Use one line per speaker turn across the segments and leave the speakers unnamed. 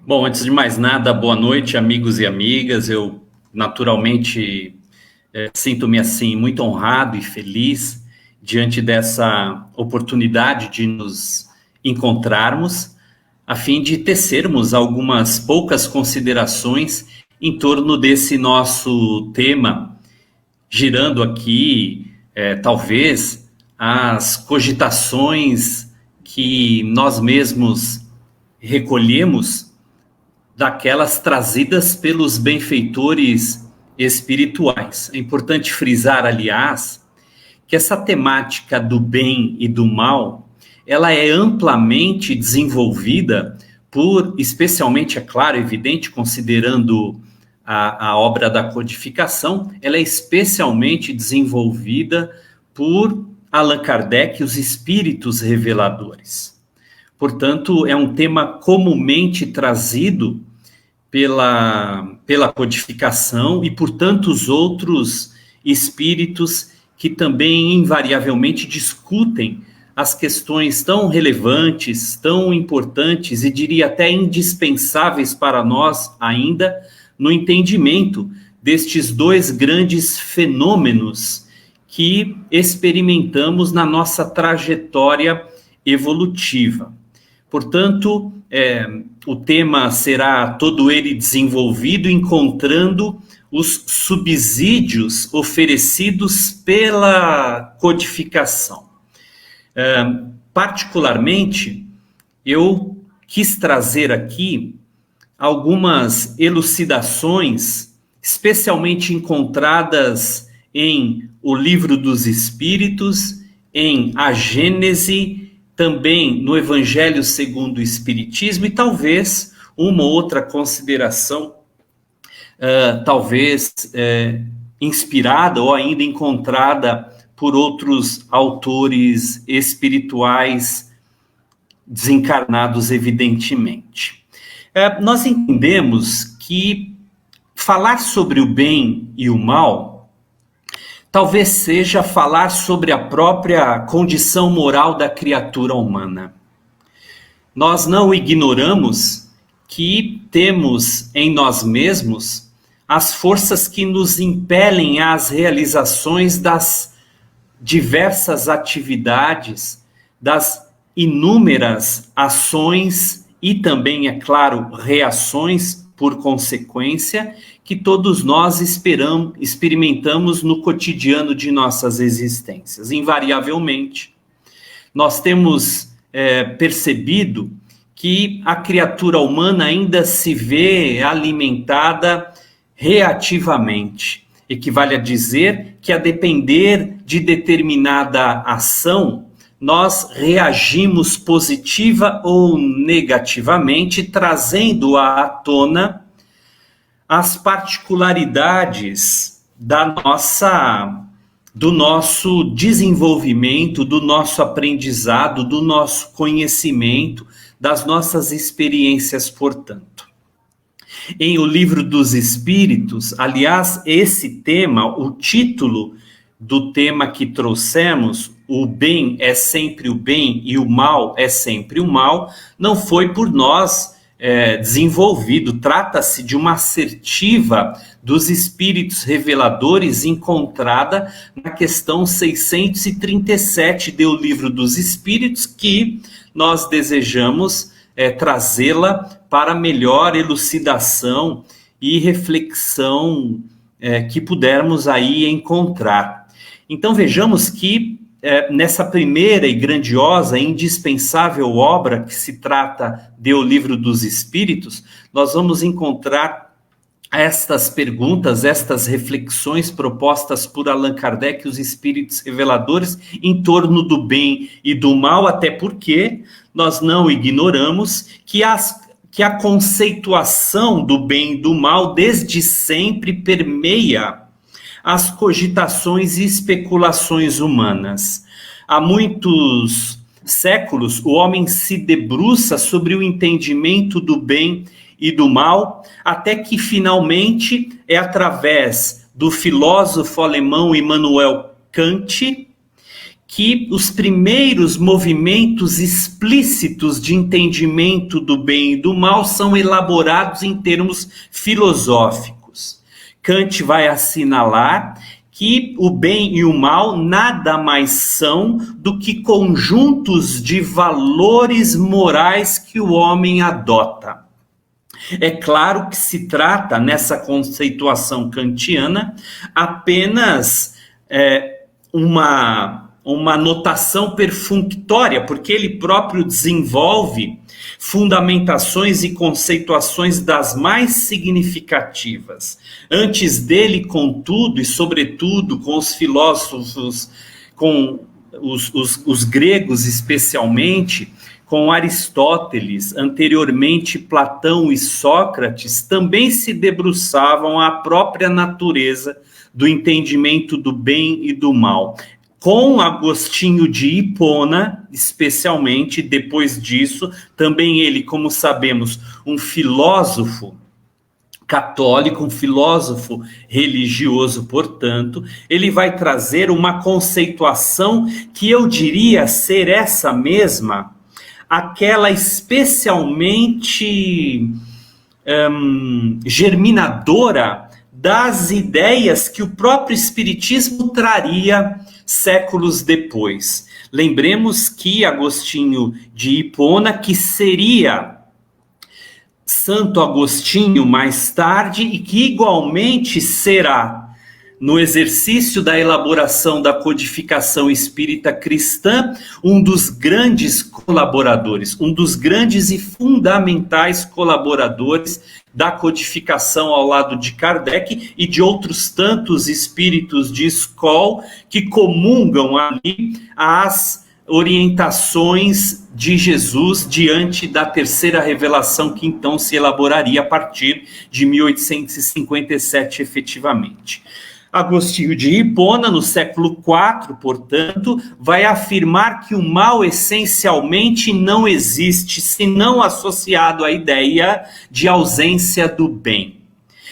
Bom, antes de mais nada, boa noite, amigos e amigas. Eu, naturalmente, sinto-me assim muito honrado e feliz diante dessa oportunidade de nos encontrarmos, a fim de tecermos algumas poucas considerações em torno desse nosso tema, girando aqui, talvez, as cogitações que nós mesmos recolhemos daquelas trazidas pelos benfeitores espirituais. É importante frisar, aliás, que essa temática do bem e do mal, ela é amplamente desenvolvida por, especialmente, é claro, evidente, considerando a obra da codificação, ela é especialmente desenvolvida por Allan Kardec e os espíritos reveladores. Portanto, é um tema comumente trazido pela codificação e por tantos outros espíritos que também invariavelmente discutem as questões tão relevantes, tão importantes e diria até indispensáveis para nós ainda no entendimento destes dois grandes fenômenos que experimentamos na nossa trajetória evolutiva. Portanto, o tema será todo ele desenvolvido encontrando os subsídios oferecidos pela codificação. Particularmente, eu quis trazer aqui algumas elucidações, especialmente encontradas em O Livro dos Espíritos, em A Gênese, também no Evangelho segundo o Espiritismo e talvez uma outra consideração, talvez inspirada ou ainda encontrada por outros autores espirituais desencarnados, evidentemente. Nós entendemos que falar sobre o bem e o mal talvez seja falar sobre a própria condição moral da criatura humana. Nós não ignoramos que temos em nós mesmos as forças que nos impelem às realizações das diversas atividades, das inúmeras ações e também, é claro, reações por consequência, que todos nós experimentamos no cotidiano de nossas existências. Invariavelmente, nós temos percebido que a criatura humana ainda se vê alimentada reativamente. Equivale a dizer que, a depender de determinada ação, nós reagimos positiva ou negativamente, trazendo à tona as particularidades do nosso desenvolvimento, do nosso aprendizado, do nosso conhecimento, das nossas experiências, portanto. Em O Livro dos Espíritos, aliás, esse tema, o título do tema que trouxemos, o bem é sempre o bem e o mal é sempre o mal, não foi por nós desenvolvido. Trata-se de uma assertiva dos espíritos reveladores encontrada na questão 637 do Livro dos Espíritos, que nós desejamos trazê-la para melhor elucidação e reflexão que pudermos aí encontrar. Então vejamos que nessa primeira e grandiosa e indispensável obra que se trata de O Livro dos Espíritos, nós vamos encontrar estas perguntas, estas reflexões propostas por Allan Kardec e os espíritos reveladores em torno do bem e do mal, até porque nós não ignoramos que que a conceituação do bem e do mal desde sempre permeia as cogitações e especulações humanas. Há muitos séculos, o homem se debruça sobre o entendimento do bem e do mal, até que finalmente é através do filósofo alemão Immanuel Kant que os primeiros movimentos explícitos de entendimento do bem e do mal são elaborados em termos filosóficos. Kant vai assinalar que o bem e o mal nada mais são do que conjuntos de valores morais que o homem adota. É claro que se trata, nessa conceituação kantiana, apenas uma notação perfunctória, porque ele próprio desenvolve fundamentações e conceituações das mais significativas. Antes dele, contudo, e sobretudo com os filósofos, com os gregos especialmente, com Aristóteles, anteriormente Platão e Sócrates, também se debruçavam à própria natureza do entendimento do bem e do mal. Com Agostinho de Hipona, especialmente, depois disso, também ele, como sabemos, um filósofo católico, um filósofo religioso, portanto, ele vai trazer uma conceituação que eu diria ser essa mesma, aquela especialmente germinadora das ideias que o próprio Espiritismo traria séculos depois. Lembremos que Agostinho de Hipona, que seria Santo Agostinho mais tarde e que igualmente será, no exercício da elaboração da codificação espírita cristã, um dos grandes colaboradores, um dos grandes e fundamentais colaboradores da codificação ao lado de Kardec e de outros tantos espíritos de escola que comungam ali as orientações de Jesus diante da terceira revelação que então se elaboraria a partir de 1857 efetivamente. Agostinho de Hipona, no século IV, portanto, vai afirmar que o mal essencialmente não existe, senão associado à ideia de ausência do bem.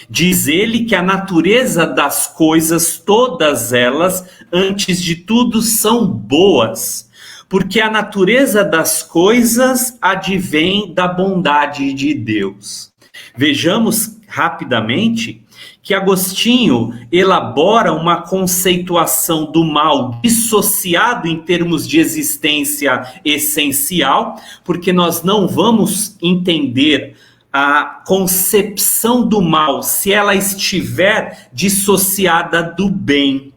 Diz ele que a natureza das coisas, todas elas, antes de tudo, são boas, porque a natureza das coisas advém da bondade de Deus. Vejamos rapidamente que Agostinho elabora uma conceituação do mal dissociado em termos de existência essencial, porque nós não vamos entender a concepção do mal se ela estiver dissociada do bem.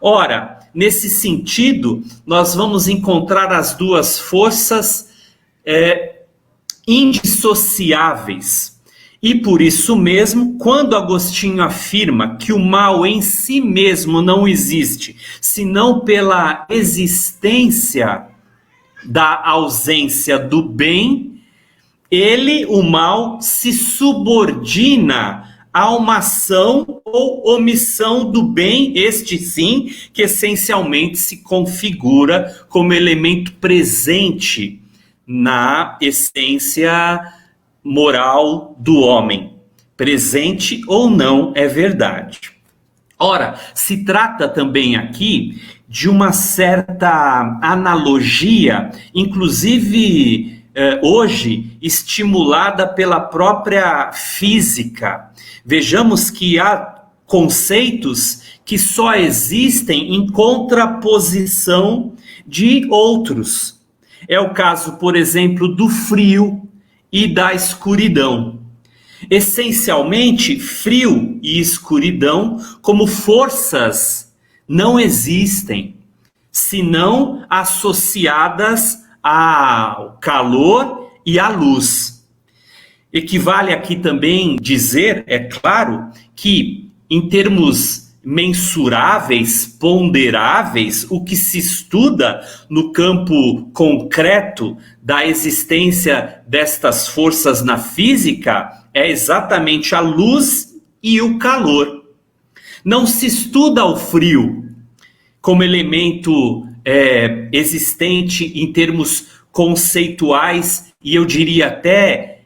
Ora, nesse sentido, nós vamos encontrar as duas forças indissociáveis. E por isso mesmo, quando Agostinho afirma que o mal em si mesmo não existe, senão pela existência da ausência do bem, o mal, se subordina a uma ação ou omissão do bem, este sim, que essencialmente se configura como elemento presente na essência moral do homem, presente ou não, é verdade. Ora, se trata também aqui de uma certa analogia, inclusive hoje estimulada pela própria física. Vejamos que há conceitos que só existem em contraposição de outros. É o caso, por exemplo, do frio e da escuridão. Essencialmente, frio e escuridão, como forças, não existem, senão associadas ao calor e à luz. Equivale aqui também dizer, é claro, que em termos mensuráveis, ponderáveis, o que se estuda no campo concreto da existência destas forças na física é exatamente a luz e o calor. Não se estuda o frio como elemento existente em termos conceituais e eu diria até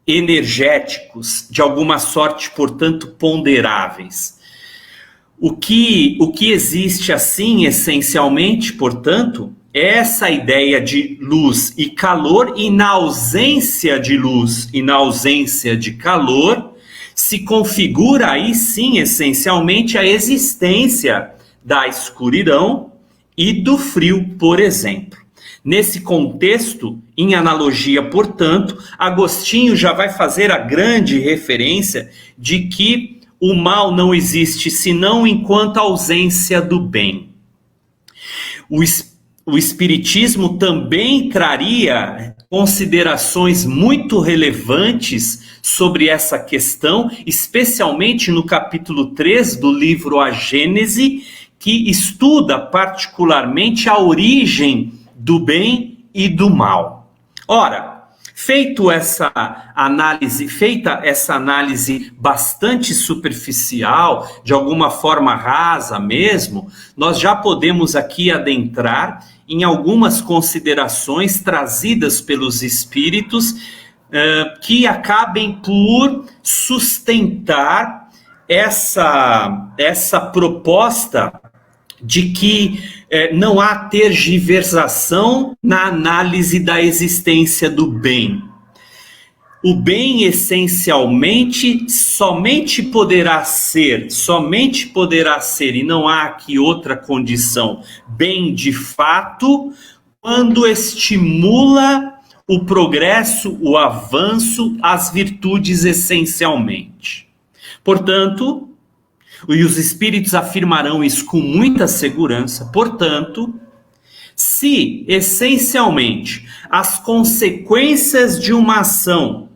energéticos, de alguma sorte, portanto, ponderáveis. O que existe assim, essencialmente, portanto, é essa ideia de luz e calor, e na ausência de luz e na ausência de calor, se configura aí sim, essencialmente, a existência da escuridão e do frio, por exemplo. Nesse contexto, em analogia, portanto, Agostinho já vai fazer a grande referência de que o mal não existe senão enquanto ausência do bem. O Espiritismo também traria considerações muito relevantes sobre essa questão, especialmente no capítulo 3 do livro A Gênese, que estuda particularmente a origem do bem e do mal. Ora, feita essa análise bastante superficial, de alguma forma rasa mesmo, nós já podemos aqui adentrar em algumas considerações trazidas pelos espíritos que acabem por sustentar essa proposta de que não há tergiversação na análise da existência do bem. O bem, essencialmente, somente poderá ser, e não há aqui outra condição, bem de fato, quando estimula o progresso, o avanço, as virtudes essencialmente. Portanto, e os espíritos afirmarão isso com muita segurança, portanto, se essencialmente as consequências de uma ação,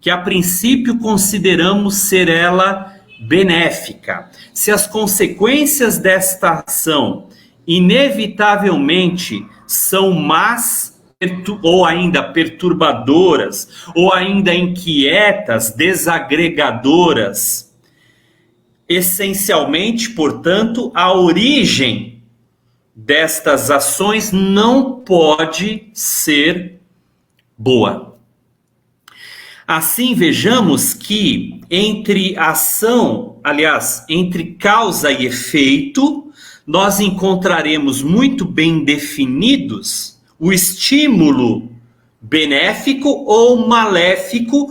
que a princípio consideramos ser ela benéfica, se as consequências desta ação inevitavelmente são más, ou ainda perturbadoras, ou ainda inquietas, desagregadoras, essencialmente, portanto, a origem destas ações não pode ser boa. Assim, vejamos que entre causa e efeito, nós encontraremos muito bem definidos o estímulo benéfico ou maléfico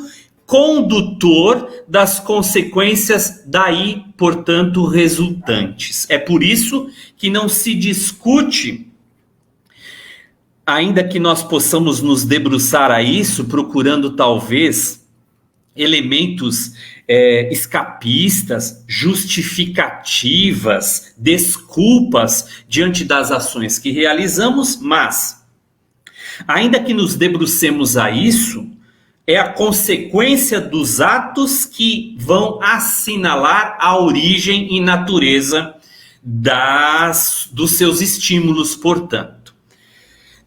condutor das consequências daí, portanto, resultantes. É por isso que não se discute, ainda que nós possamos nos debruçar a isso, procurando talvez elementos escapistas, justificativas, desculpas diante das ações que realizamos, mas, ainda que nos debrucemos a isso, é a consequência dos atos que vão assinalar a origem e natureza dos seus estímulos, portanto.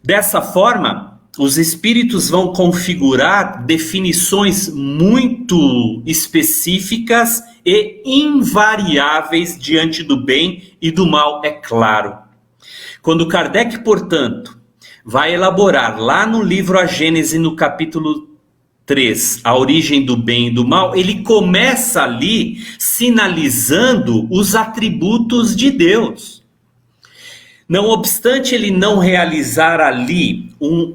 Dessa forma, os espíritos vão configurar definições muito específicas e invariáveis diante do bem e do mal, é claro. Quando Kardec, portanto, vai elaborar lá no livro A Gênese, no capítulo 3, a origem do bem e do mal, ele começa ali sinalizando os atributos de Deus. Não obstante ele não realizar ali,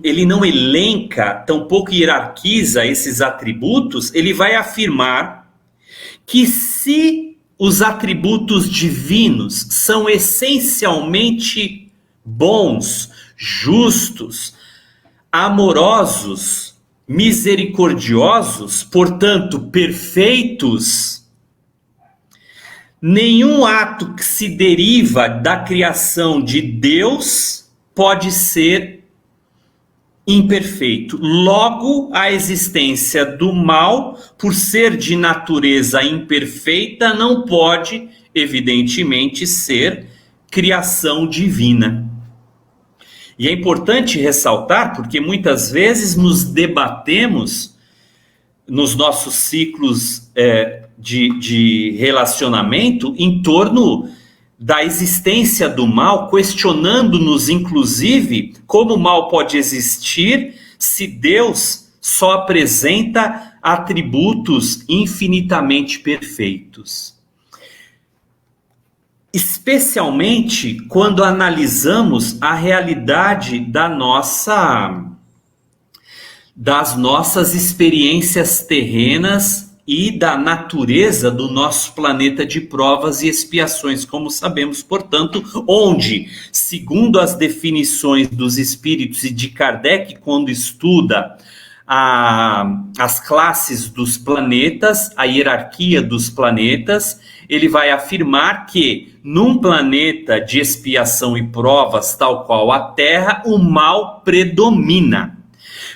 ele não elenca, tampouco hierarquiza esses atributos, ele vai afirmar que se os atributos divinos são essencialmente bons, justos, amorosos, misericordiosos, portanto, perfeitos, nenhum ato que se deriva da criação de Deus pode ser imperfeito. Logo, a existência do mal, por ser de natureza imperfeita, não pode evidentemente, ser criação divina. E é importante ressaltar, porque muitas vezes nos debatemos nos nossos ciclos de relacionamento em torno da existência do mal, questionando-nos, inclusive, como o mal pode existir se Deus só apresenta atributos infinitamente perfeitos. Especialmente quando analisamos a realidade das nossas experiências terrenas e da natureza do nosso planeta de provas e expiações, como sabemos, portanto, onde, segundo as definições dos espíritos e de Kardec, quando estuda as classes dos planetas, a hierarquia dos planetas, ele vai afirmar que num planeta de expiação e provas, tal qual a Terra, o mal predomina.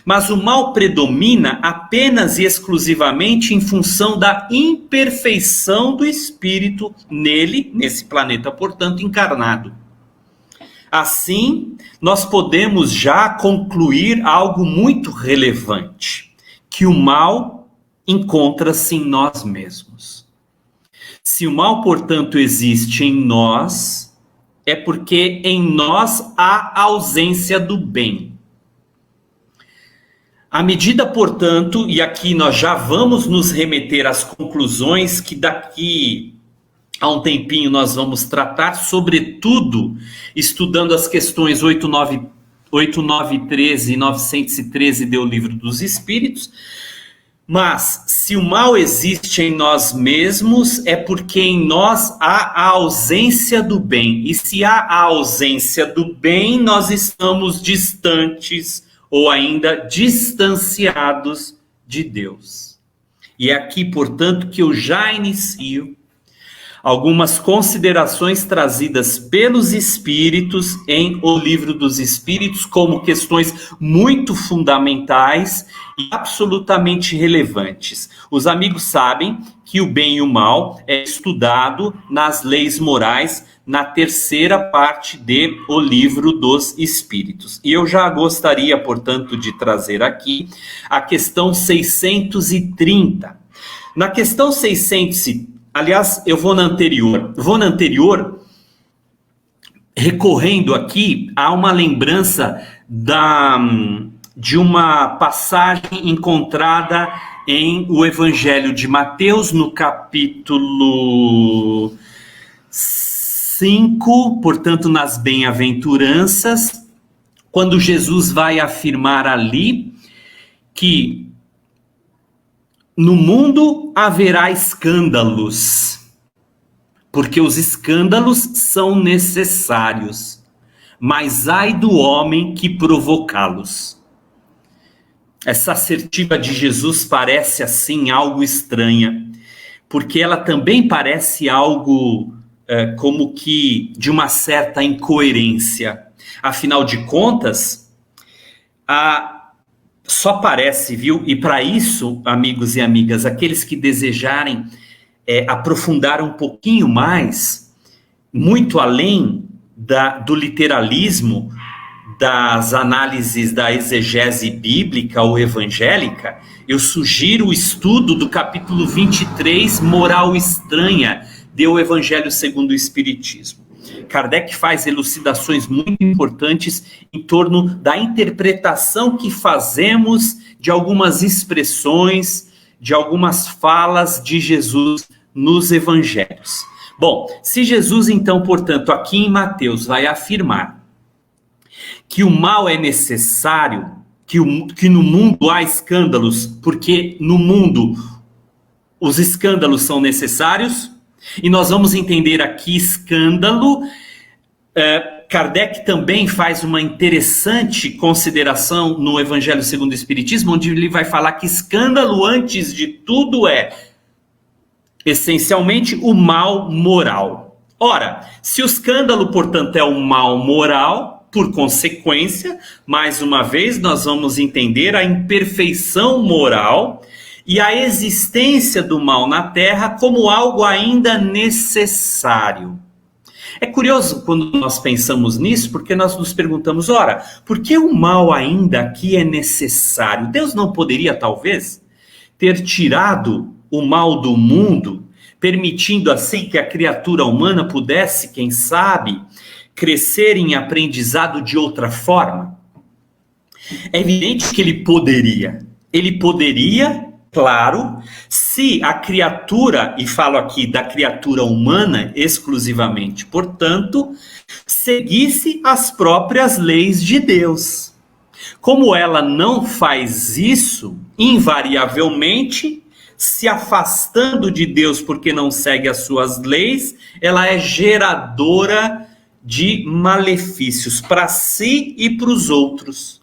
Mas o mal predomina apenas e exclusivamente em função da imperfeição do espírito nele, nesse planeta, portanto, encarnado. Assim, nós podemos já concluir algo muito relevante, que o mal encontra-se em nós mesmos. Se o mal, portanto, existe em nós, é porque em nós há ausência do bem. À medida, portanto, e aqui nós já vamos nos remeter às conclusões que daqui a um tempinho nós vamos tratar, sobretudo estudando as questões 8913 e 913 do Livro dos Espíritos. Mas se o mal existe em nós mesmos, é porque em nós há a ausência do bem. E se há a ausência do bem, nós estamos distantes ou ainda distanciados de Deus. E é aqui, portanto, que eu já inicio algumas considerações trazidas pelos Espíritos em O Livro dos Espíritos como questões muito fundamentais e absolutamente relevantes. Os amigos sabem que o bem e o mal é estudado nas leis morais na terceira parte de O Livro dos Espíritos. E eu já gostaria, portanto, de trazer aqui a questão 630. Na questão 630, aliás, eu vou na anterior, recorrendo aqui a uma lembrança de uma passagem encontrada em o Evangelho de Mateus, no capítulo 5, portanto, nas bem-aventuranças, quando Jesus vai afirmar ali que no mundo haverá escândalos, porque os escândalos são necessários, mas ai do homem que provocá-los. Essa assertiva de Jesus parece assim algo estranha, porque ela também parece algo como que de uma certa incoerência. Afinal de contas, só parece, viu? E para isso, amigos e amigas, aqueles que desejarem aprofundar um pouquinho mais, muito além do literalismo, das análises da exegese bíblica ou evangélica, eu sugiro o estudo do capítulo 23, Moral Estranha, do Evangelho segundo o Espiritismo. Kardec faz elucidações muito importantes em torno da interpretação que fazemos de algumas expressões, de algumas falas de Jesus nos evangelhos. Bom, se Jesus, então, portanto, aqui em Mateus vai afirmar que o mal é necessário, que no mundo há escândalos, porque no mundo os escândalos são necessários, e nós vamos entender aqui escândalo. Kardec também faz uma interessante consideração no Evangelho segundo o Espiritismo, onde ele vai falar que escândalo, antes de tudo, é essencialmente o mal moral. Ora, se o escândalo, portanto, é um mal moral, por consequência, mais uma vez, nós vamos entender a imperfeição moral e a existência do mal na Terra como algo ainda necessário. É curioso quando nós pensamos nisso, porque nós nos perguntamos, ora, por que o mal ainda aqui é necessário? Deus não poderia, talvez, ter tirado o mal do mundo, permitindo assim que a criatura humana pudesse, quem sabe, crescer em aprendizado de outra forma? É evidente que ele poderia. Ele poderia, claro, se a criatura, e falo aqui da criatura humana exclusivamente, portanto, seguisse as próprias leis de Deus. Como ela não faz isso, invariavelmente, se afastando de Deus porque não segue as suas leis, ela é geradora de malefícios para si e para os outros.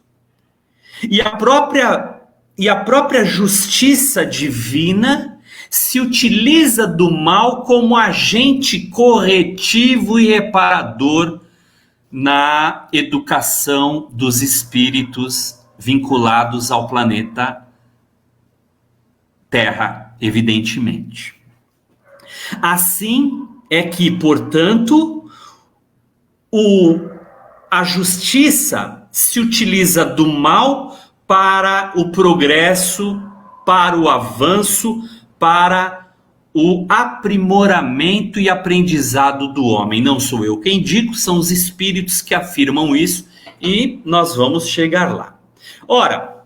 E a própria justiça divina se utiliza do mal como agente corretivo e reparador na educação dos espíritos vinculados ao planeta Terra, evidentemente. Assim é que, portanto, a justiça se utiliza do mal para o progresso, para o avanço, para o aprimoramento e aprendizado do homem. Não sou eu quem digo, são os espíritos que afirmam isso e nós vamos chegar lá. Ora,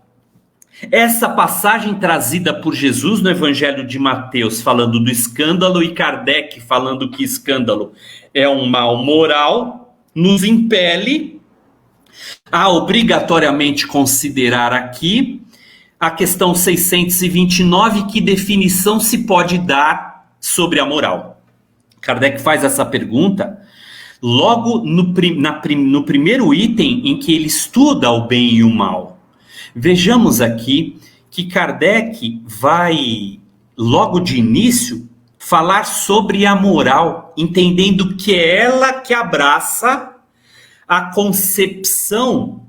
essa passagem trazida por Jesus no Evangelho de Mateus, falando do escândalo, e Kardec falando que escândalo é um mal moral, nos impele a obrigatoriamente considerar aqui a questão 629, que definição se pode dar sobre a moral. Kardec faz essa pergunta logo no primeiro item em que ele estuda o bem e o mal. Vejamos aqui que Kardec vai, logo de início, falar sobre a moral, entendendo que é ela que abraça a concepção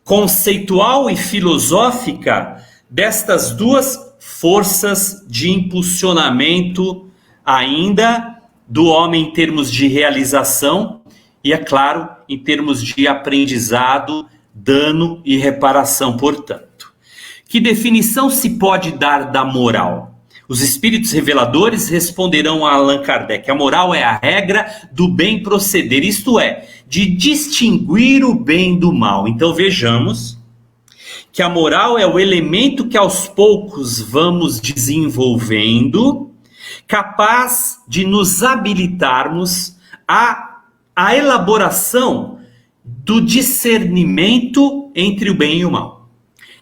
conceitual e filosófica destas duas forças de impulsionamento ainda do homem em termos de realização e, é claro, em termos de aprendizado, dano e reparação, portanto. Que definição se pode dar da moral? Os espíritos reveladores responderão a Allan Kardec: a moral é a regra do bem proceder, isto é, de distinguir o bem do mal. Então vejamos que a moral é o elemento que aos poucos vamos desenvolvendo, capaz de nos habilitarmos à elaboração do discernimento entre o bem e o mal.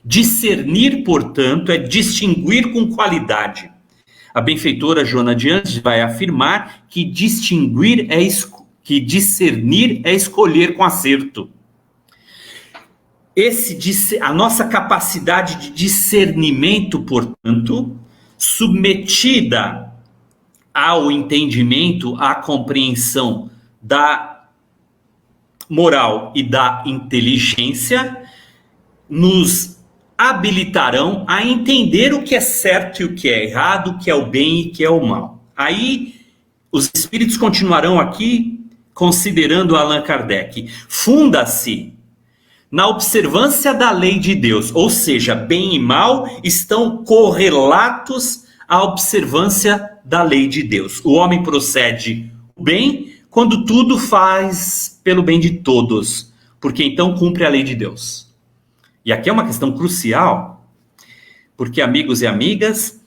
Discernir, portanto, é distinguir com qualidade. A benfeitora Joana de Anjos vai afirmar que discernir é escolher com acerto. A nossa capacidade de discernimento, portanto, submetida ao entendimento, à compreensão da moral e da inteligência, nos habilitarão a entender o que é certo e o que é errado, o que é o bem e o que é o mal. Aí, os espíritos continuarão aqui considerando Allan Kardec. Funda-se na observância da lei de Deus, ou seja, bem e mal estão correlatos à observância da lei de Deus. O homem procede o bem quando tudo faz pelo bem de todos, porque então cumpre a lei de Deus. E aqui é uma questão crucial, porque, amigos e amigas,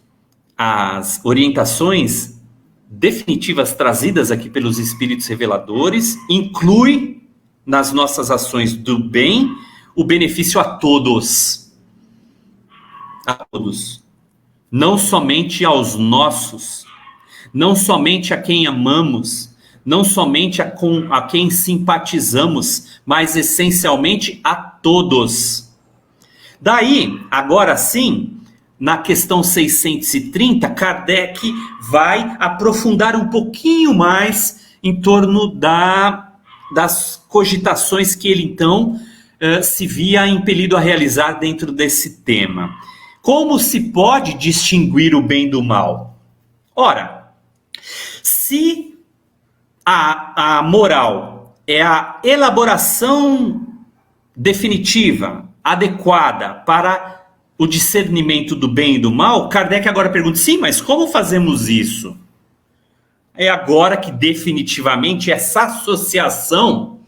as orientações definitivas trazidas aqui pelos espíritos reveladores incluem nas nossas ações do bem o benefício a todos. A todos. Não somente aos nossos, não somente a quem amamos, não somente a quem simpatizamos, mas essencialmente a todos. Daí, agora sim, na questão 630, Kardec vai aprofundar um pouquinho mais em torno das cogitações que ele, então, se via impelido a realizar dentro desse tema. Como se pode distinguir o bem do mal? Ora, se a moral é a elaboração definitiva, adequada para o discernimento do bem e do mal, Kardec agora pergunta, sim, mas como fazemos isso? É agora que definitivamente essa associação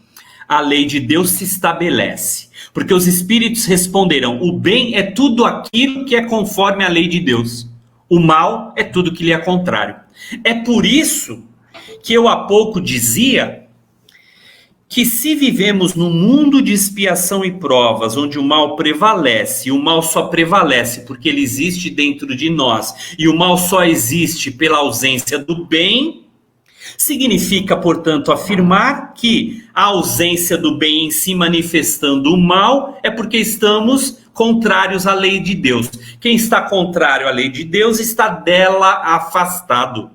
à lei de Deus se estabelece. Porque os espíritos responderão, o bem é tudo aquilo que é conforme à lei de Deus. O mal é tudo que lhe é contrário. É por isso que eu há pouco dizia que se vivemos num mundo de expiação e provas, onde o mal prevalece, e o mal só prevalece porque ele existe dentro de nós, e o mal só existe pela ausência do bem, significa, portanto, afirmar que a ausência do bem em si manifestando o mal é porque estamos contrários à lei de Deus. Quem está contrário à lei de Deus está dela afastado.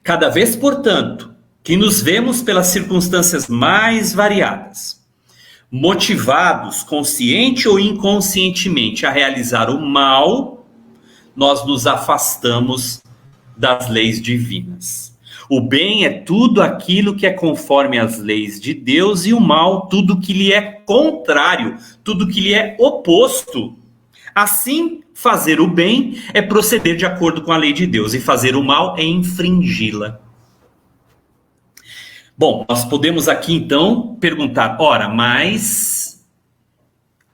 Cada vez, portanto, que nos vemos pelas circunstâncias mais variadas, motivados, consciente ou inconscientemente, a realizar o mal, nós nos afastamos das leis divinas. O bem é tudo aquilo que é conforme às leis de Deus e o mal, tudo que lhe é contrário, tudo que lhe é oposto. Assim, fazer o bem é proceder de acordo com a lei de Deus e fazer o mal é infringi-la. Bom, nós podemos aqui então perguntar, ora, mas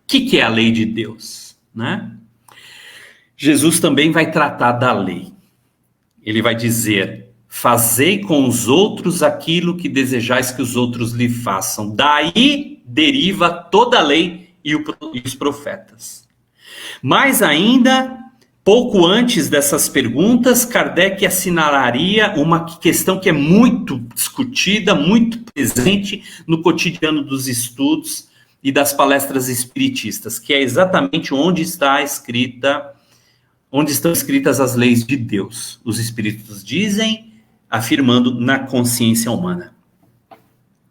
o que é a lei de Deus, né? Jesus também vai tratar da lei. Ele vai dizer, fazei com os outros aquilo que desejais que os outros lhe façam. Daí deriva toda a lei e os profetas. Mais ainda, pouco antes dessas perguntas, Kardec assinalaria uma questão que é muito discutida, muito presente no cotidiano dos estudos e das palestras espiritistas, que é exatamente onde estão escritas as leis de Deus. Os espíritos dizem, afirmando na consciência humana.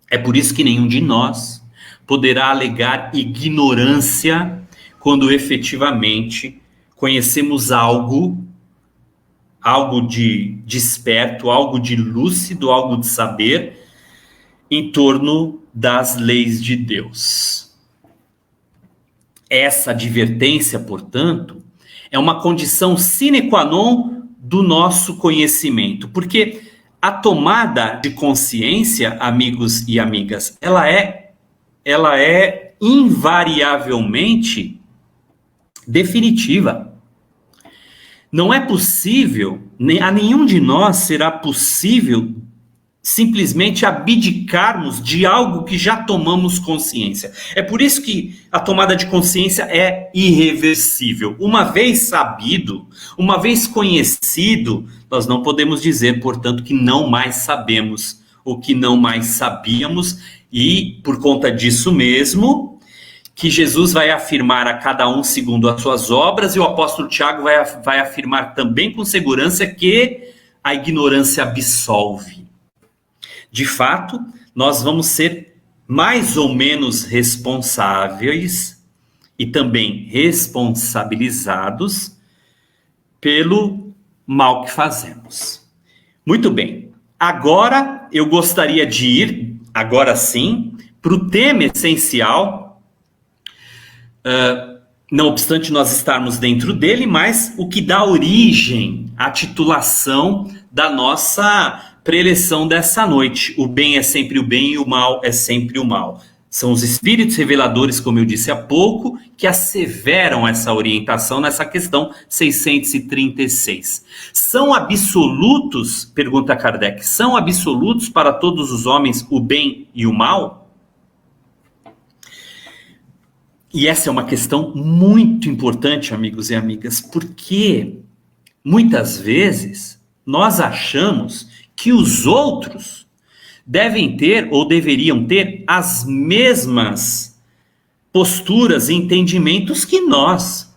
É por isso que nenhum de nós poderá alegar ignorância quando efetivamente conhecemos algo de desperto, algo de lúcido, algo de saber em torno das leis de Deus. Essa advertência, portanto, é uma condição sine qua non do nosso conhecimento, porque a tomada de consciência, amigos e amigas, ela é invariavelmente definitiva. Não é possível, a nenhum de nós será possível simplesmente abdicarmos de algo que já tomamos consciência. É por isso que a tomada de consciência é irreversível. Uma vez sabido, uma vez conhecido, nós não podemos dizer, portanto, que não mais sabemos o que não mais sabíamos, e por conta disso mesmo, que Jesus vai afirmar a cada um segundo as suas obras, e o apóstolo Tiago vai afirmar também com segurança que a ignorância absolve. De fato, nós vamos ser mais ou menos responsáveis e também responsabilizados pelo mal que fazemos. Muito bem, agora eu gostaria de ir, agora sim, para o tema essencial, não obstante nós estarmos dentro dele, mas o que dá origem à titulação da nossa preleção dessa noite. O bem é sempre o bem e o mal é sempre o mal. São os espíritos reveladores, como eu disse há pouco, que asseveram essa orientação nessa questão 636. São absolutos, pergunta Kardec, são absolutos para todos os homens o bem e o mal? E essa é uma questão muito importante, amigos e amigas, porque muitas vezes nós achamos que os outros devem ter ou deveriam ter as mesmas posturas e entendimentos que nós.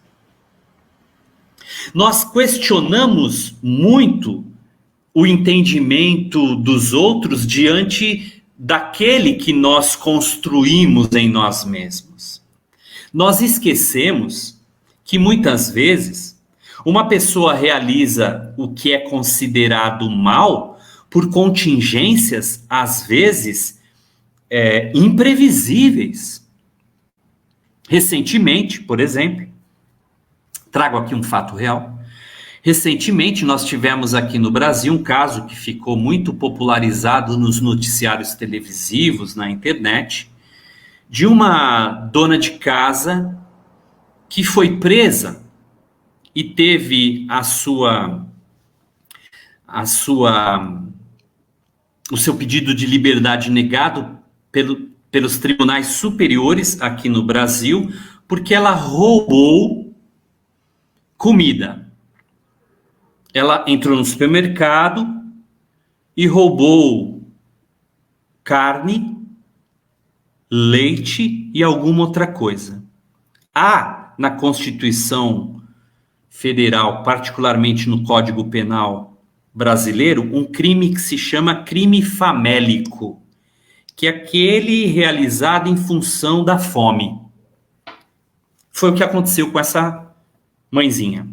Nós questionamos muito o entendimento dos outros diante daquele que nós construímos em nós mesmos. Nós esquecemos que muitas vezes uma pessoa realiza o que é considerado mal por contingências, às vezes, imprevisíveis. Recentemente, por exemplo, trago aqui um fato real. Recentemente, nós tivemos aqui no Brasil um caso que ficou muito popularizado nos noticiários televisivos, na internet, de uma dona de casa que foi presa e teve o seu pedido de liberdade negado pelos tribunais superiores aqui no Brasil, porque ela roubou comida. Ela entrou no supermercado e roubou carne, leite e alguma outra coisa. Há na Constituição Federal, particularmente no Código Penal brasileiro, um crime que se chama crime famélico, que é aquele realizado em função da fome. Foi o que aconteceu com essa mãezinha.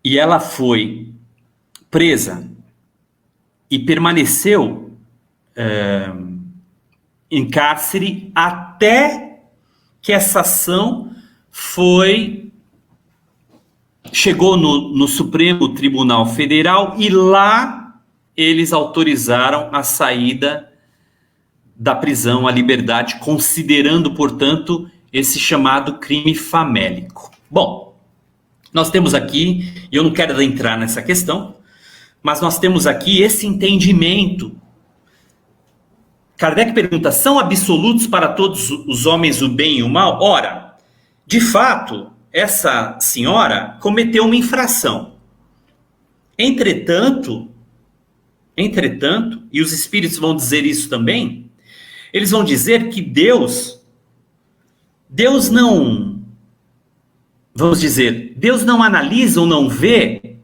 E ela foi presa e permaneceu em cárcere até que essa ação chegou no Supremo Tribunal Federal e lá eles autorizaram a saída da prisão à liberdade, considerando, portanto, esse chamado crime famélico. Bom, nós temos aqui, e eu não quero entrar nessa questão, mas nós temos aqui esse entendimento. Kardec pergunta, são absolutos para todos os homens o bem e o mal? Ora, de fato, essa senhora cometeu uma infração. Entretanto, e os espíritos vão dizer isso também, eles vão dizer que Deus não, vamos dizer, Deus não analisa ou não vê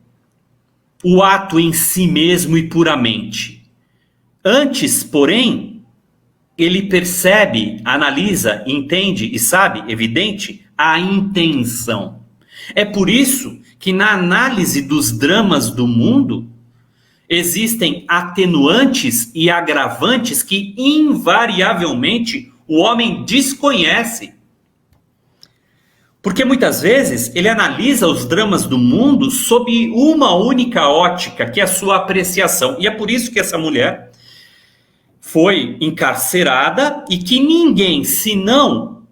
o ato em si mesmo e puramente. Antes, porém, ele percebe, analisa, entende e sabe, evidente, a intenção. É por isso que na análise dos dramas do mundo, existem atenuantes e agravantes que invariavelmente o homem desconhece. Porque muitas vezes ele analisa os dramas do mundo sob uma única ótica, que é a sua apreciação. E é por isso que essa mulher foi encarcerada e que ninguém, senão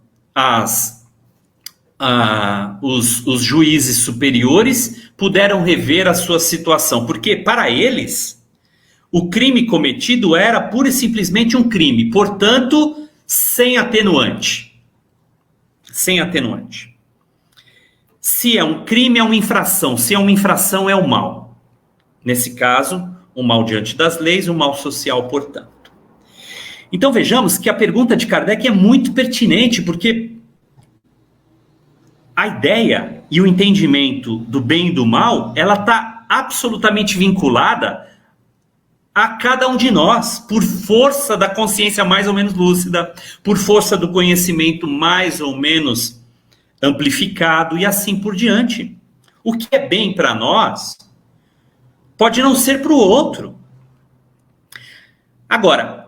os juízes superiores, puderam rever a sua situação, porque para eles o crime cometido era pura e simplesmente um crime, portanto, sem atenuante. Sem atenuante. Se é um crime, é uma infração. Se é uma infração, é o mal. Nesse caso, o mal diante das leis, o mal social, portanto. Então vejamos que a pergunta de Kardec é muito pertinente, porque a ideia e o entendimento do bem e do mal, ela está absolutamente vinculada a cada um de nós, por força da consciência mais ou menos lúcida, por força do conhecimento mais ou menos amplificado e assim por diante. O que é bem para nós pode não ser para o outro. Agora,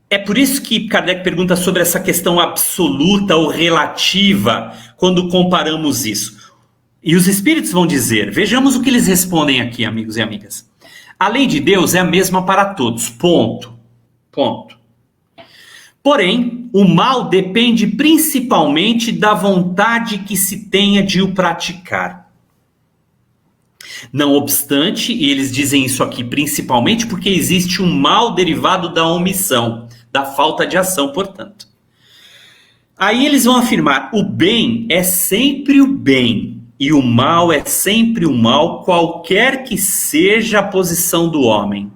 é por isso que Kardec pergunta sobre essa questão absoluta ou relativa quando comparamos isso. E os espíritos vão dizer, vejamos o que eles respondem aqui, amigos e amigas. A lei de Deus é a mesma para todos, ponto. Ponto. Porém, o mal depende principalmente da vontade que se tenha de o praticar. Não obstante, e eles dizem isso aqui principalmente porque existe um mal derivado da omissão, da falta de ação, portanto. Aí eles vão afirmar, o bem é sempre o bem e o mal é sempre o mal, qualquer que seja a posição do homem.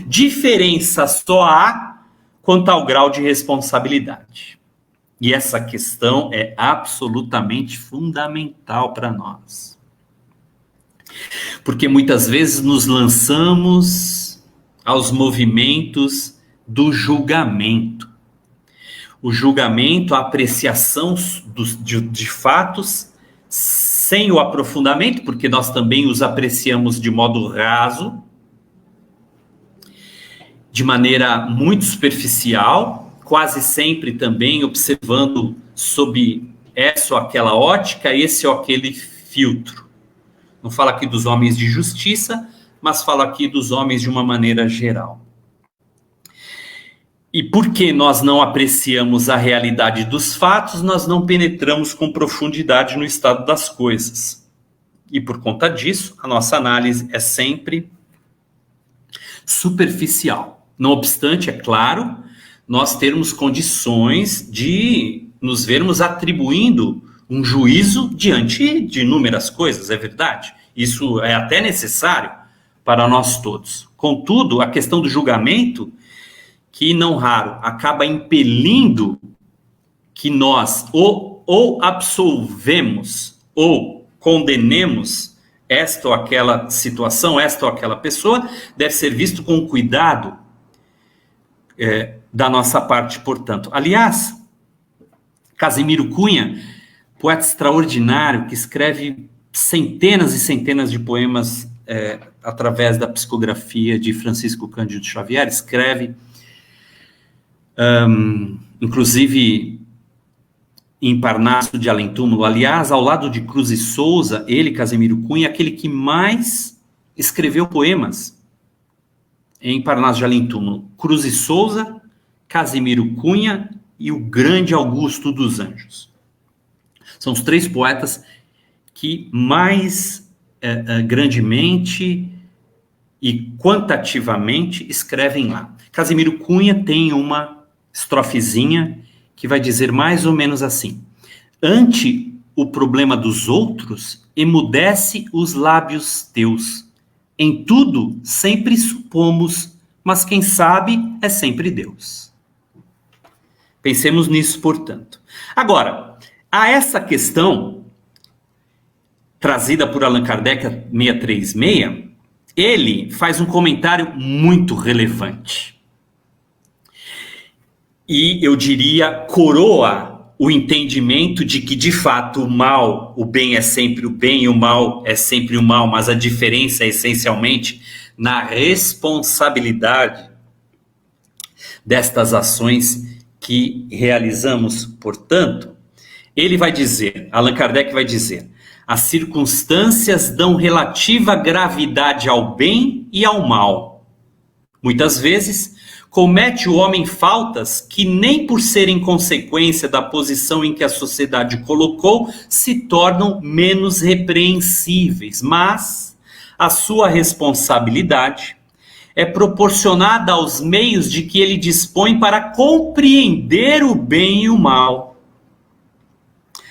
Diferença só há quanto ao grau de responsabilidade. E essa questão é absolutamente fundamental para nós. Porque muitas vezes nos lançamos aos movimentos do julgamento. o julgamento, a apreciação de fatos, sem o aprofundamento, porque nós também os apreciamos de modo raso, de maneira muito superficial, quase sempre também observando sob essa ou aquela ótica, esse ou aquele filtro. Não falo aqui dos homens de justiça, mas falo aqui dos homens de uma maneira geral. E porque nós não apreciamos a realidade dos fatos, nós não penetramos com profundidade no estado das coisas. E por conta disso, a nossa análise é sempre superficial. Não obstante, é claro, nós termos condições de nos vermos atribuindo um juízo diante de inúmeras coisas, é verdade. Isso é até necessário para nós todos. Contudo, a questão do julgamento, que não raro acaba impelindo que nós ou absolvemos ou condenemos esta ou aquela situação, esta ou aquela pessoa, deve ser visto com cuidado da nossa parte, portanto. Aliás, Casimiro Cunha, poeta extraordinário, que escreve centenas e centenas de poemas através da psicografia de Francisco Cândido Xavier, escreve, inclusive, em Parnaso de Além-Túmulo. Aliás, ao lado de Cruz e Souza, ele, Casimiro Cunha, é aquele que mais escreveu poemas em Parnaso de Além-Túmulo. Cruz e Souza, Casimiro Cunha e o grande Augusto dos Anjos. São os três poetas que mais grandemente e quantitativamente escrevem lá. Casimiro Cunha tem uma estrofezinha que vai dizer mais ou menos assim: ante o problema dos outros, emudece os lábios teus. Em tudo sempre supomos, mas quem sabe é sempre Deus. Pensemos nisso, portanto. Agora, a essa questão trazida por Allan Kardec 636, ele faz um comentário muito relevante. E eu diria coroa o entendimento de que, de fato, o mal, o bem é sempre o bem e o mal é sempre o mal, mas a diferença é essencialmente na responsabilidade destas ações que realizamos. Portanto, ele vai dizer, Allan Kardec vai dizer, as circunstâncias dão relativa gravidade ao bem e ao mal. Muitas vezes, comete o homem faltas que nem por serem consequência da posição em que a sociedade colocou, se tornam menos repreensíveis, mas a sua responsabilidade é proporcionada aos meios de que ele dispõe para compreender o bem e o mal.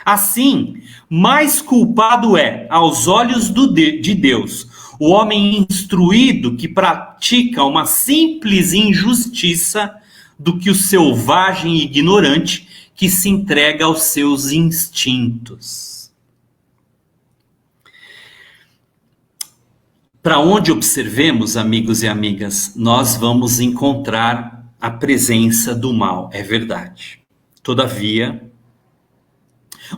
Assim, mais culpado é, aos olhos de Deus, o homem instruído que pratica uma simples injustiça do que o selvagem e ignorante que se entrega aos seus instintos. Para onde observemos, amigos e amigas, nós vamos encontrar a presença do mal, é verdade. Todavia,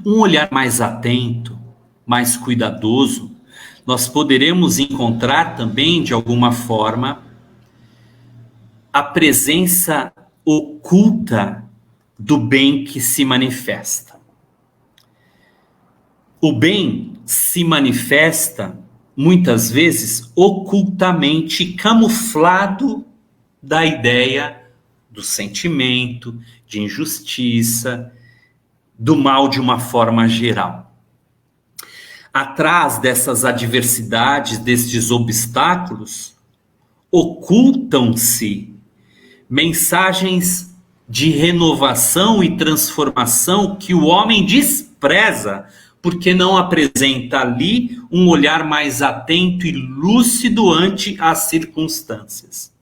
um olhar mais atento, mais cuidadoso, nós poderemos encontrar também, de alguma forma, a presença oculta do bem que se manifesta. O bem se manifesta, muitas vezes, ocultamente camuflado da ideia do sentimento, de injustiça, do mal de uma forma geral. Atrás dessas adversidades, destes obstáculos, ocultam-se mensagens de renovação e transformação que o homem despreza, porque não apresenta ali um olhar mais atento e lúcido ante as circunstâncias.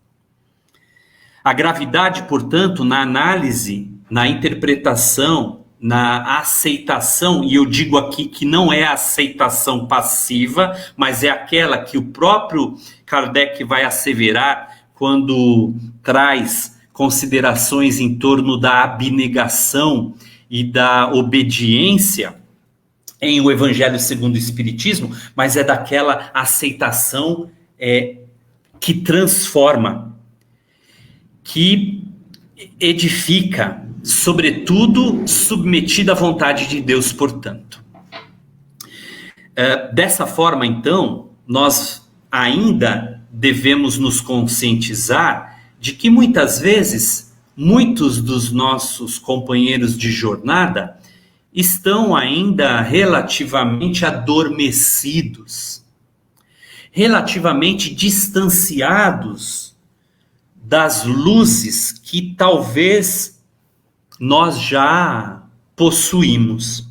A gravidade, portanto, na análise, na interpretação, na aceitação, e eu digo aqui que não é a aceitação passiva, mas é aquela que o próprio Kardec vai asseverar quando traz considerações em torno da abnegação e da obediência em O Evangelho segundo o Espiritismo, mas é daquela aceitação que transforma, que edifica, sobretudo submetida à vontade de Deus, portanto. Dessa forma, então, nós ainda devemos nos conscientizar de que muitas vezes, muitos dos nossos companheiros de jornada estão ainda relativamente adormecidos, relativamente distanciados das luzes que talvez nós já possuímos.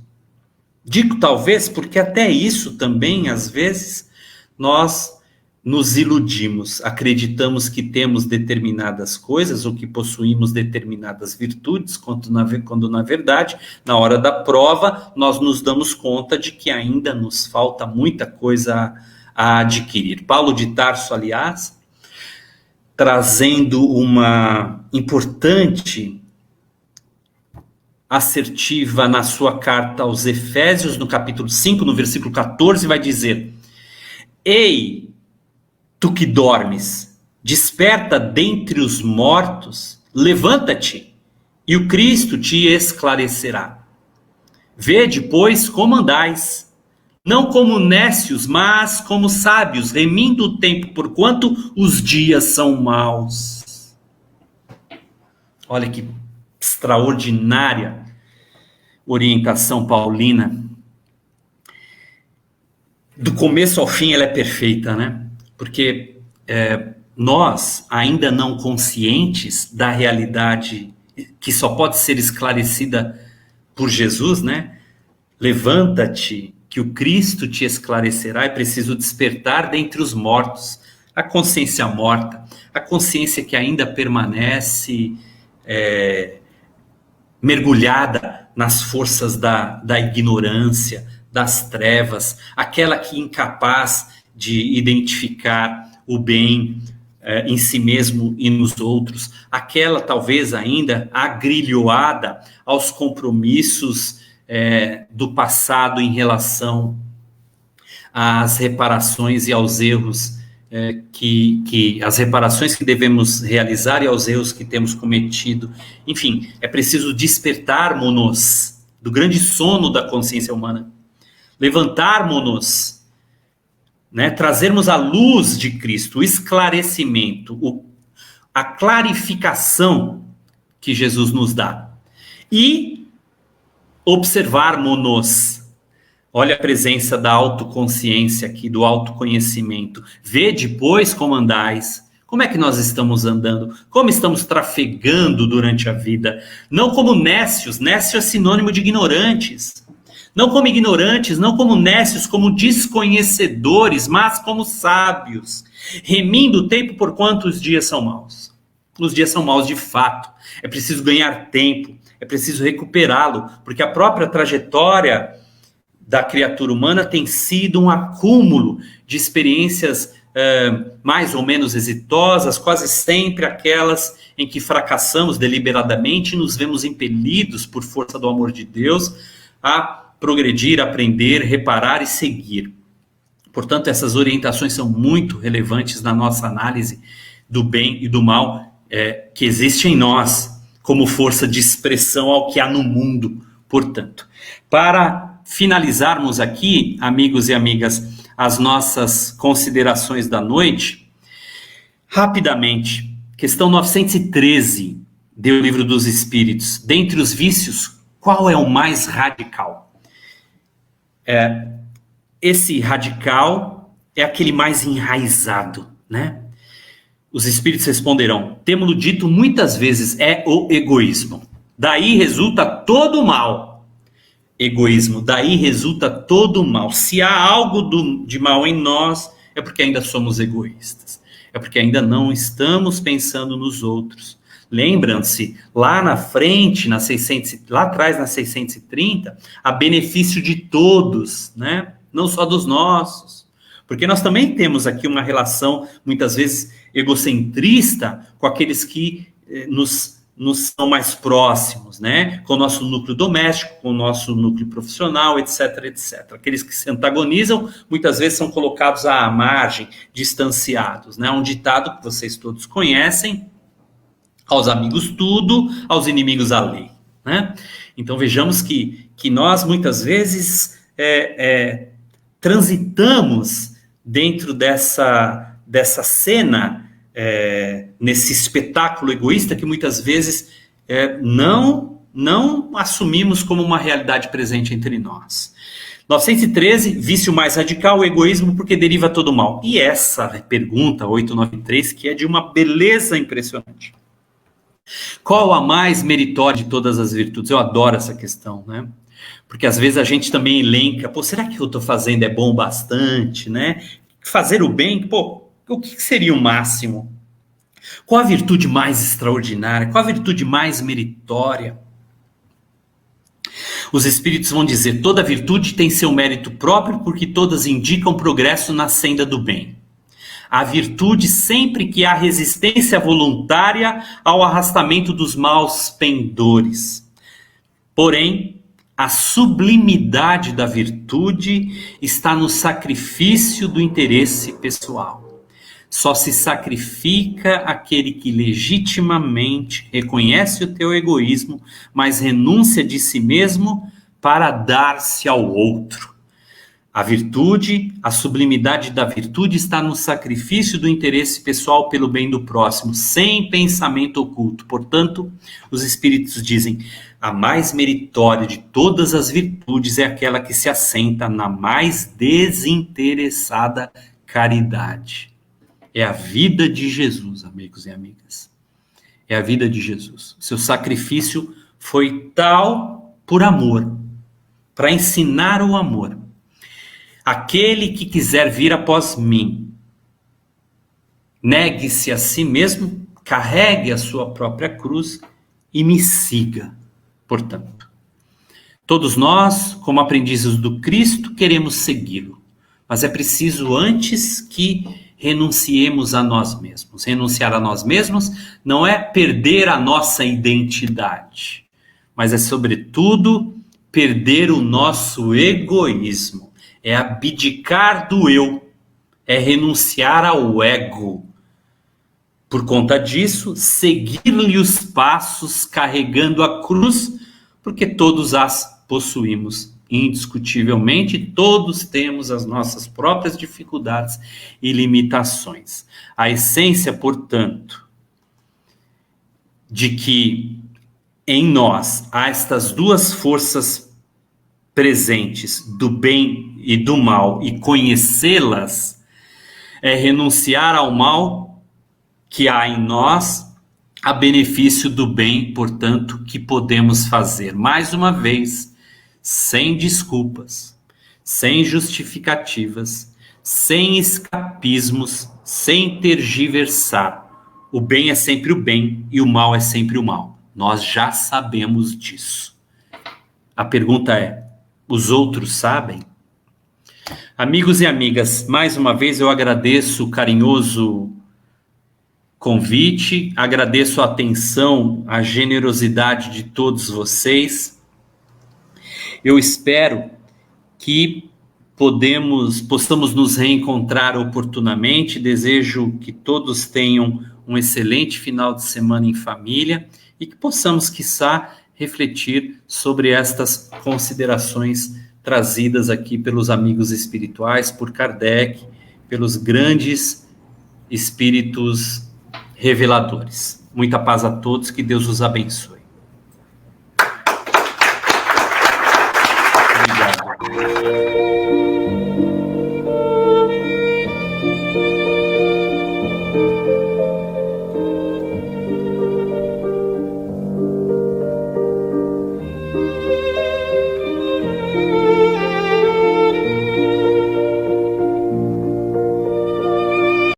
Digo talvez porque até isso também, às vezes, nós nos iludimos, acreditamos que temos determinadas coisas ou que possuímos determinadas virtudes, quando na verdade, na hora da prova, nós nos damos conta de que ainda nos falta muita coisa a adquirir. Paulo de Tarso, aliás, trazendo uma importante assertiva na sua carta aos Efésios, no capítulo 5, no versículo 14, vai dizer: Ei, tu que dormes, desperta dentre os mortos, levanta-te, e o Cristo te esclarecerá. Vede, pois, como andais, não como nécios, mas como sábios, remindo o tempo, porquanto os dias são maus. Olha que extraordinária orientação paulina. Do começo ao fim ela é perfeita, né? Porque nós, ainda não conscientes da realidade que só pode ser esclarecida por Jesus, né? Levanta-te, que o Cristo te esclarecerá. É preciso despertar dentre os mortos, a consciência morta, a consciência que ainda permanece mergulhada nas forças da ignorância, das trevas, aquela que é incapaz de identificar o bem em si mesmo e nos outros, aquela talvez ainda agrilhoada aos compromissos do passado em relação às reparações e aos erros as reparações que devemos realizar e aos erros que temos cometido. Enfim, é preciso despertarmos-nos do grande sono da consciência humana, levantarmos-nos, né, trazermos a luz de Cristo, o esclarecimento, a clarificação que Jesus nos dá, e observarmos-nos. Olha a presença da autoconsciência aqui, do autoconhecimento. Vede, pois, como andais. Como é que nós estamos andando? Como estamos trafegando durante a vida? Não como nécios. Nécio é sinônimo de ignorantes. Não como ignorantes, não como nécios, como desconhecedores, mas como sábios. Remindo o tempo porquanto os dias são maus. Os dias são maus de fato. É preciso ganhar tempo. É preciso recuperá-lo. Porque a própria trajetória da criatura humana tem sido um acúmulo de experiências mais ou menos exitosas, quase sempre aquelas em que fracassamos deliberadamente e nos vemos impelidos por força do amor de Deus a progredir, aprender, reparar e seguir. Portanto, essas orientações são muito relevantes na nossa análise do bem e do mal que existe em nós, como força de expressão ao que há no mundo, portanto. Para finalizarmos aqui, amigos e amigas, as nossas considerações da noite, rapidamente, questão 913 do Livro dos Espíritos. Dentre os vícios, qual é o mais radical? Esse radical é aquele mais enraizado, né? Os espíritos responderão: temo-lo dito muitas vezes, é o egoísmo. Daí resulta todo o mal. Egoísmo, daí resulta todo o mal. Se há algo de mal em nós, é porque ainda somos egoístas. É porque ainda não estamos pensando nos outros. Lembram-se, lá na frente, lá atrás, na 630, a benefício de todos, né? Não só dos nossos. Porque nós também temos aqui uma relação, muitas vezes, egocentrista com aqueles que nos são mais próximos, né? Com o nosso núcleo doméstico, com o nosso núcleo profissional, etc, etc. Aqueles que se antagonizam, muitas vezes são colocados à margem, distanciados, né? Um ditado que vocês todos conhecem: aos amigos tudo, aos inimigos a lei, né? Então vejamos que nós muitas vezes transitamos dentro dessa cena, nesse espetáculo egoísta que muitas vezes não assumimos como uma realidade presente entre nós. 913, vício mais radical, o egoísmo, porque deriva todo o mal. E essa pergunta, 893, que é de uma beleza impressionante. Qual a mais meritória de todas as virtudes? Eu adoro essa questão, né? Porque às vezes a gente também elenca, será que eu estou fazendo é bom bastante, né? Fazer o bem, o que seria o máximo? Qual a virtude mais extraordinária? Qual a virtude mais meritória? Os espíritos vão dizer: toda virtude tem seu mérito próprio, porque todas indicam progresso na senda do bem. A virtude sempre que há resistência voluntária ao arrastamento dos maus pendores. Porém, a sublimidade da virtude está no sacrifício do interesse pessoal. Só se sacrifica aquele que legitimamente reconhece o teu egoísmo, mas renuncia de si mesmo para dar-se ao outro. A virtude, a sublimidade da virtude está no sacrifício do interesse pessoal pelo bem do próximo, sem pensamento oculto. Portanto, os espíritos dizem: a mais meritória de todas as virtudes é aquela que se assenta na mais desinteressada caridade. É a vida de Jesus, amigos e amigas. É a vida de Jesus. Seu sacrifício foi tal por amor, para ensinar o amor. Aquele que quiser vir após mim, negue-se a si mesmo, carregue a sua própria cruz e me siga. Portanto, todos nós, como aprendizes do Cristo, queremos segui-lo, mas é preciso antes que renunciemos a nós mesmos. Renunciar a nós mesmos não é perder a nossa identidade, mas é, sobretudo, perder o nosso egoísmo. É abdicar do eu, é renunciar ao ego. Por conta disso, seguir-lhe os passos carregando a cruz, porque todos as possuímos. Indiscutivelmente, todos temos as nossas próprias dificuldades e limitações. A essência, portanto, de que em nós há estas duas forças presentes, do bem e do mal, e conhecê-las, é renunciar ao mal que há em nós, a benefício do bem, portanto, que podemos fazer. Mais uma vez, sem desculpas, sem justificativas, sem escapismos, sem tergiversar. O bem é sempre o bem e o mal é sempre o mal. Nós já sabemos disso. A pergunta é: os outros sabem? Amigos e amigas, mais uma vez eu agradeço o carinhoso convite, agradeço a atenção, a generosidade de todos vocês. Eu espero que possamos nos reencontrar oportunamente. Desejo que todos tenham um excelente final de semana em família e que possamos, quiçá, refletir sobre estas considerações trazidas aqui pelos amigos espirituais, por Kardec, pelos grandes espíritos reveladores. Muita paz a todos, que Deus os abençoe. Obrigado.